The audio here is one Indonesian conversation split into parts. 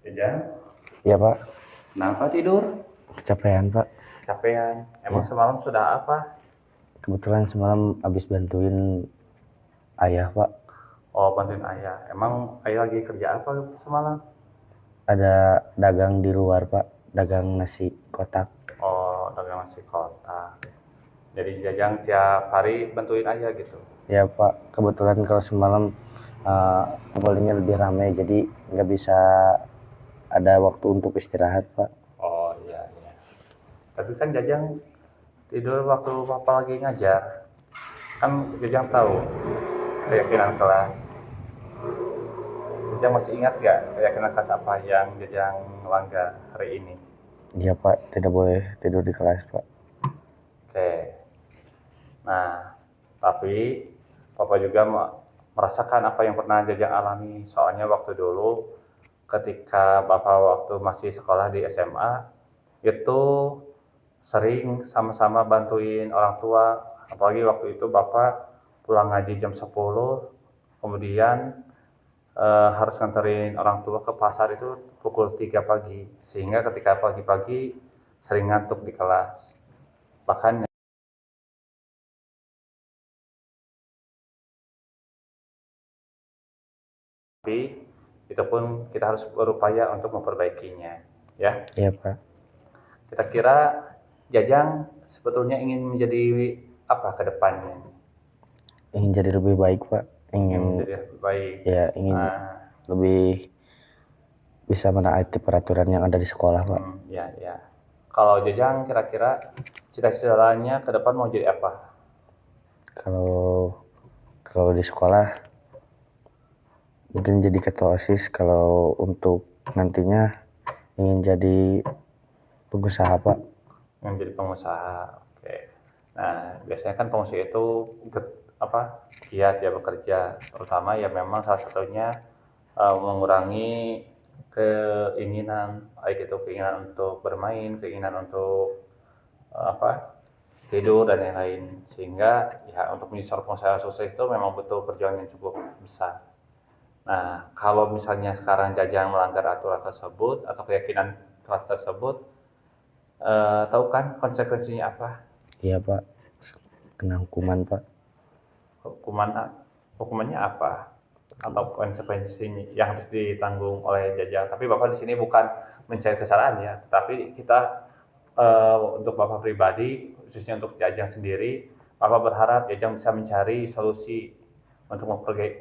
Jajang, Iya Pak, kenapa tidur? kecapean Pak. Capean. Emang Ya, semalam sudah apa? kebetulan semalam habis bantuin ayah Pak. Oh, bantuin ayah. Emang ayah lagi kerja apa semalam? Ada dagang di luar Pak, dagang nasi kotak. Oh, dagang nasi kotak. Jadi Jajang tiap hari bantuin ayah gitu. Ya Pak, kebetulan kalau semalam ngobrolnya lebih ramai, jadi nggak bisa ada waktu untuk istirahat Pak. Oh iya iya. Tapi kan Jajang tidur waktu papa lagi ngajar. Kan Jajang tahu keyakinan kelas. Jajang masih ingat gak keyakinan kelas apa yang Jajang langgar hari ini? Iya Pak, tidak boleh tidur di kelas Pak. Oke. Nah, tapi Papa juga merasakan apa yang pernah Jajang alami. Soalnya waktu dulu ketika Bapak waktu masih sekolah di SMA, itu sering sama-sama bantuin orang tua. Apalagi waktu itu Bapak pulang ngaji jam 10, kemudian harus nganterin orang tua ke pasar itu pukul 3 pagi. Sehingga ketika pagi-pagi sering ngantuk di kelas. Bahkan tapi itu pun kita harus berupaya untuk memperbaikinya, ya. Iya Pak, Kita kira Jajang sebetulnya ingin menjadi apa ke depannya? ingin jadi lebih baik Pak, Ingin ingin menjadi lebih baik. ingin Nah, lebih bisa menaati peraturan yang ada di sekolah Pak. ya ya. Kalau Jajang kira-kira cita-citanya ke depan mau jadi apa? Kalau kalau di sekolah mungkin jadi ketua OSIS, kalau untuk nantinya ingin jadi pengusaha Pak. Ingin jadi pengusaha. Oke. Nah, biasanya kan pengusaha itu apa? Giat ya bekerja, terutama ya memang salah satunya mengurangi keinginan, baik itu keinginan untuk bermain, keinginan untuk apa tidur dan lain-lain. Sehingga ya untuk menjadi seorang pengusaha sukses itu memang butuh perjuangan yang cukup besar. Nah, kalau misalnya sekarang Jajang melanggar aturan tersebut atau keyakinan kelas tersebut, tahu kan konsekuensinya apa? Iya Pak, kena hukuman Pak. Hukuman hukumannya apa? Atau konsekuensinya yang harus ditanggung oleh Jajang. Tapi Bapak di sini bukan mencari kesalahan ya, tetapi kita untuk Bapak pribadi, khususnya untuk Jajang sendiri, Bapak berharap Jajang bisa mencari solusi untuk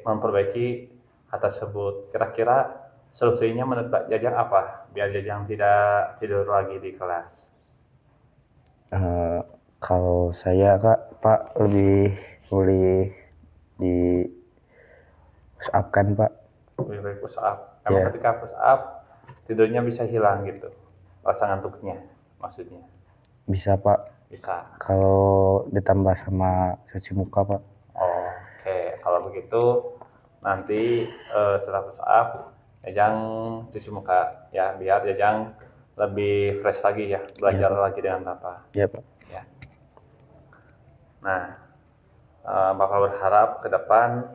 memperbaiki hal tersebut. Kira-kira solusinya menurut Pak Jajang apa? Biar Jajang tidak tidur lagi di kelas. Eh, Kalau saya Kak, Pak lebih boleh di push up kan Pak? Lebih baik push up. Emang Ya ketika push up, tidurnya bisa hilang gitu. Rasa ngantuknya, maksudnya. bisa Pak, Bisa. kalau ditambah sama cuci muka Pak. Oke, kalau begitu nanti setelah push up, Jajang cuci muka ya biar Jajang lebih fresh lagi ya Iya belajar Pak, lagi dengan Bapak iya Pak. ya. Nah, Bapak berharap ke depan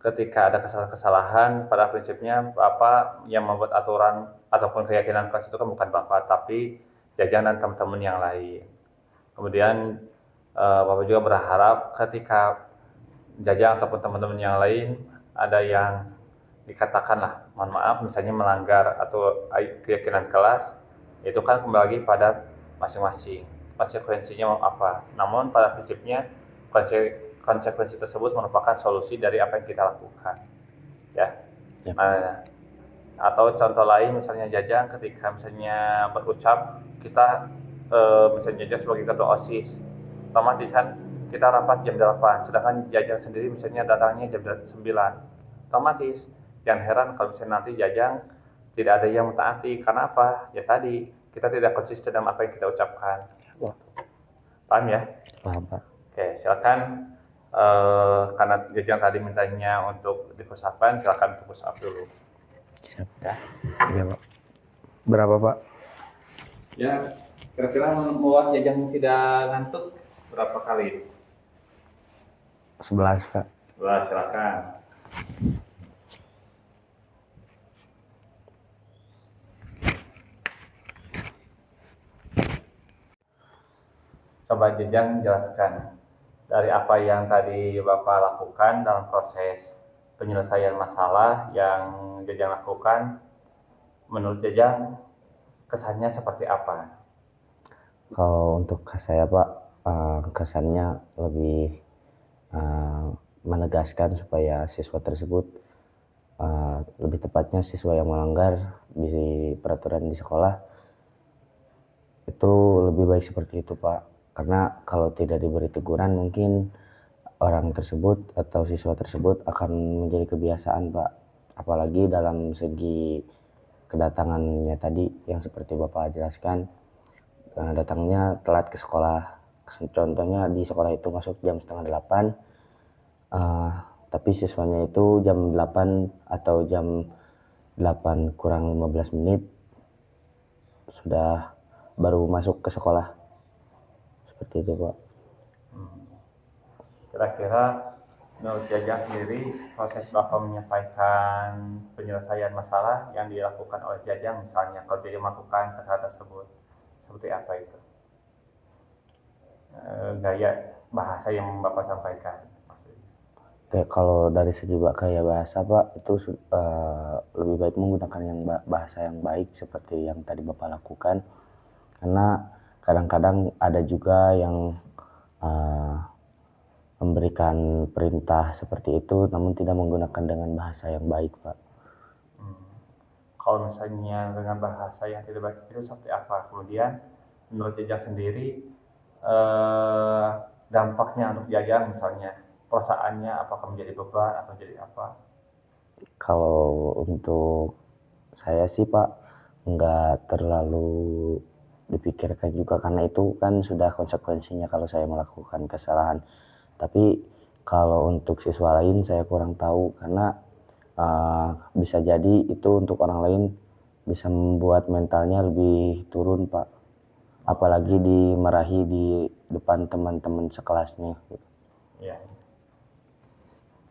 ketika ada kesalahan pada prinsipnya Bapak yang membuat aturan ataupun keyakinan kelas itu kan bukan Bapak tapi Jajang dan teman-teman yang lain. Kemudian Bapak juga berharap ketika Jajang ataupun teman-teman yang lain ada yang dikatakan lah, mohon maaf misalnya melanggar atau keyakinan kelas, itu kan kembali lagi pada masing-masing konsekuensinya mau apa. Namun pada prinsipnya konsekuensi tersebut merupakan solusi dari apa yang kita lakukan, ya. Ya Pak. Nah, atau contoh lain misalnya Jajang ketika misalnya berucap kita misalnya Jajang sebagai ketua OSIS, otomatis kan kita rapat jam 8, sedangkan Jajang sendiri misalnya datangnya jam 9, otomatis jangan heran kalau misalnya nanti Jajang tidak ada yang mentaati. Karena apa? Ya tadi kita tidak konsisten dalam apa yang kita ucapkan. Wah, Paham ya? paham Pak. Oke, silakan. Karena Jajang tadi mintanya untuk dipersapkan, silakan untuk push up dulu Siap. ya. Iya Pak. Berapa Pak? Ya, kira-kira membuat Jajang tidak ngantuk berapa kali? 11 Pak. Wah, silakan. coba Jajang jelaskan dari apa yang tadi Bapak lakukan dalam proses penyelesaian masalah yang Jajang lakukan. Menurut Jajang kesannya seperti apa? Kalau untuk saya Pak, kesannya lebih menegaskan supaya siswa tersebut, lebih tepatnya siswa yang melanggar di peraturan di sekolah itu lebih baik seperti itu Pak. Karena kalau tidak diberi teguran mungkin orang tersebut atau siswa tersebut akan menjadi kebiasaan Pak. Apalagi dalam segi kedatangannya tadi yang seperti Bapak jelaskan, datangnya telat ke sekolah. Contohnya di sekolah itu masuk jam setengah 8, tapi siswanya itu jam 8 atau jam 8 kurang 15 menit sudah baru masuk ke sekolah. Seperti itu Pak. Kira-kira menurut Jajang sendiri proses Bapak menyampaikan penyelesaian masalah yang dilakukan oleh Jajang, misalnya kalau Jajang melakukan kesalahan tersebut, seperti apa itu? Gaya bahasa yang Bapak sampaikan maksudnya. Kayak kalau dari segi gaya bahasa Pak itu lebih baik menggunakan yang bahasa yang baik seperti yang tadi Bapak lakukan, karena kadang-kadang ada juga yang memberikan perintah seperti itu namun tidak menggunakan dengan bahasa yang baik Pak. Kalau misalnya dengan bahasa yang tidak baik itu seperti apa? Kemudian menurut Jajang sendiri dampaknya untuk Jajang misalnya perasaannya apakah menjadi beban atau menjadi apa? Kalau untuk saya sih Pak nggak terlalu dipikirkan juga karena itu kan sudah konsekuensinya kalau saya melakukan kesalahan. Tapi kalau untuk siswa lain saya kurang tahu karena bisa jadi itu untuk orang lain bisa membuat mentalnya lebih turun Pak. Apalagi dimarahi di depan teman-teman sekelasnya. Iya.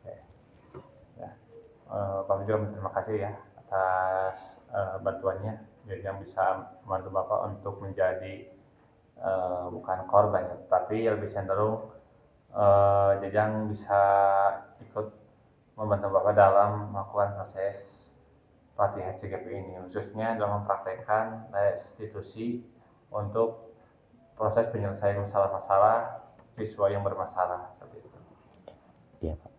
Oke. Ya. Pak Jom, terima kasih ya atas bantuannya. Jajang bisa membantu Bapak untuk menjadi bukan korban ya, tapi lebih cenderung Jajang bisa ikut membantu Bapak dalam melakukan proses pelatihan CGP ini, khususnya dalam mempraktekkan restitusi untuk proses penyelesaian masalah-masalah siswa yang bermasalah seperti itu. Iya Pak.